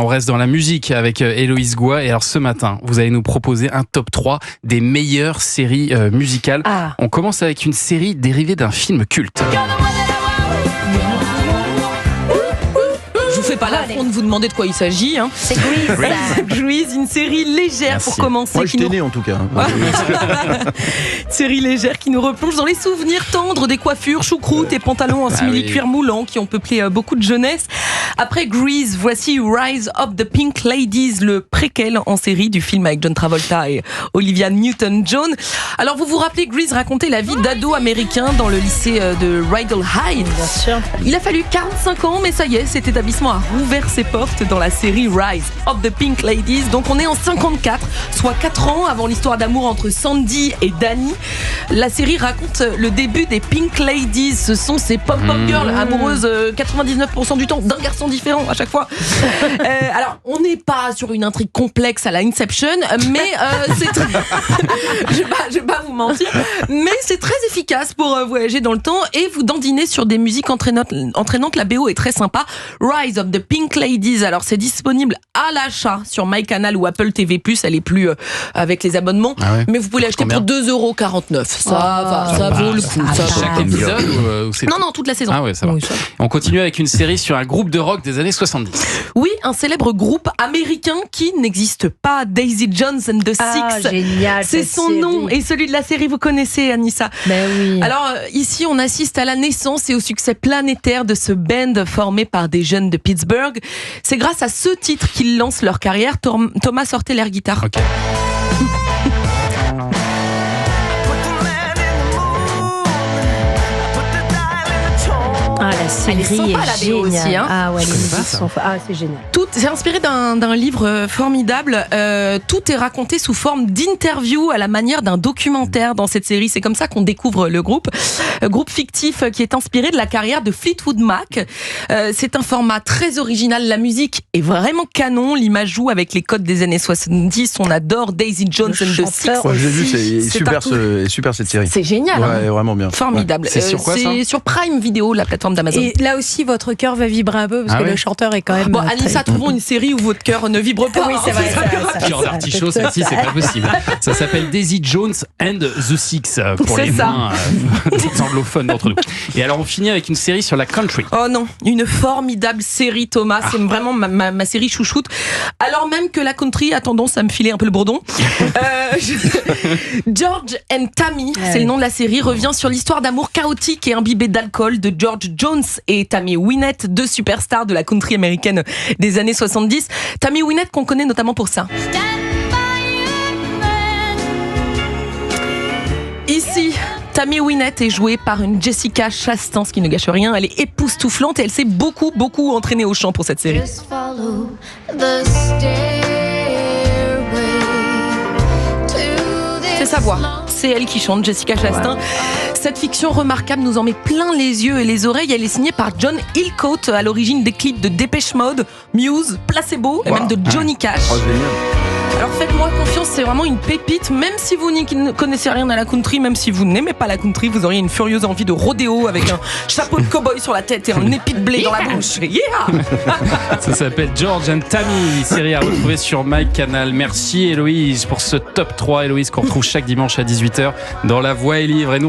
On reste dans la musique avec Héloïse Goua. Et alors ce matin, vous allez nous proposer un top 3 des meilleures séries musicales. On commence avec une série dérivée d'un film culte. Je vous fais pas l'affront de vous demander de quoi il s'agit. C'est Grease. Grease, une série légère. Merci. Pour commencer. Moi, j'étais né en tout cas. Série légère qui nous replonge dans les souvenirs tendres des coiffures, choucroute et pantalons en simili-cuir moulant qui ont peuplé beaucoup de jeunesse. Après Grease, voici Rise of the Pink Ladies, le préquel en série du film avec John Travolta et Olivia Newton-John. Alors vous vous rappelez, Grease racontait la vie d'ado américain dans le lycée de Rydell High. Bien sûr. Il a fallu 45 ans, mais ça y est, cet établissement a rouvert ses portes dans la série Rise of the Pink Ladies. Donc on est en 54, soit 4 ans avant l'histoire d'amour entre Sandy et Danny. La série raconte le début des Pink Ladies. Ce sont ces pop-pop girls amoureuses 99% du temps d'un garçon différent à chaque fois. Alors on n'est pas sur une intrigue complexe à la Inception, mais c'est très... je vais pas vous mentir, mais c'est très efficace pour voyager dans le temps et vous dandiner sur des musiques entraînantes. La BO est très sympa. Rise of the Pink Ladies, alors c'est disponible à l'achat sur MyCanal ou Apple TV+, elle est plus avec les abonnements, mais vous pouvez l'acheter pour 2,49€. Ça vaut le coup. Chaque épisode ou c'est... Non, toute la saison. Ah ouais, ça va. Oui, ça. On continue avec une série sur un groupe de rock des années 70. Oui, un célèbre groupe américain qui n'existe pas, Daisy Jones and the Six. Génial. C'est son nom et celui de la série, vous connaissez, Anissa. Ben oui. Alors ici, on assiste à la naissance et au succès planétaire de ce band formé par des jeunes de Pittsburgh. C'est grâce à ce titre qu'ils lancent leur carrière. Thomas, sortez l'air guitare. Ok. La série Elle est sympa, la BO géniale. aussi, hein. Ah ouais, les musiques sont... c'est génial. C'est inspiré d'un livre formidable. Tout est raconté sous forme d'interview à la manière d'un documentaire dans cette série. C'est comme ça qu'on découvre le groupe. Groupe fictif qui est inspiré de la carrière de Fleetwood Mac. C'est un format très original. La musique est vraiment canon. L'image joue avec les codes des années 70. On adore Daisy Jones and the Six. Moi, je l'ai vu, c'est super cette série. C'est génial. Ouais, vraiment bien. Formidable. Ouais. C'est sur quoi, ça ? C'est sur Prime Video, la plateforme d'Amazon. Et là aussi, votre cœur va vibrer un peu parce que le chanteur est quand même. Bon, Anissa, trouvons une série où votre cœur ne vibre pas. Oui, c'est vrai. Cœur d'artichaut, celle-ci, c'est pas possible. Ça s'appelle Daisy Jones and the Six pour les moins anglophones d'entre nous. Et alors, on finit avec une série sur la country. Oh non, une formidable série, Thomas. C'est vraiment ma série chouchoute. Alors même que la country a tendance à me filer un peu le bourdon. George and Tammy, c'est le nom de la série, revient sur l'histoire d'amour chaotique et imbibé d'alcool de George Jones et Tammy Wynette, deux superstars de la country américaine des années 70. Tammy Wynette qu'on connaît notamment pour ça. Ici, Tammy Wynette est jouée par une Jessica Chastain, ce qui ne gâche rien. Elle est époustouflante et elle s'est beaucoup entraînée au chant pour cette série. C'est sa voix. C'est elle qui chante, Jessica Chastain. Cette fiction remarquable nous en met plein les yeux et les oreilles. Elle est signée par John Hillcoat, à l'origine des clips de Dépêche Mode, Muse, Placebo et même de Johnny Cash. Alors faites-moi confiance, c'est vraiment une pépite. Même si vous ne connaissez rien à la country, même si vous n'aimez pas la country, vous auriez une furieuse envie de rodéo avec un chapeau de cow-boy sur la tête et un épi de blé dans la bouche. Yeah. Ça s'appelle George and Tammy, série à retrouver sur MyCanal. Merci Héloïse pour ce top 3. Héloïse qu'on retrouve chaque dimanche à 18h dans La Voix est libre. Et nous,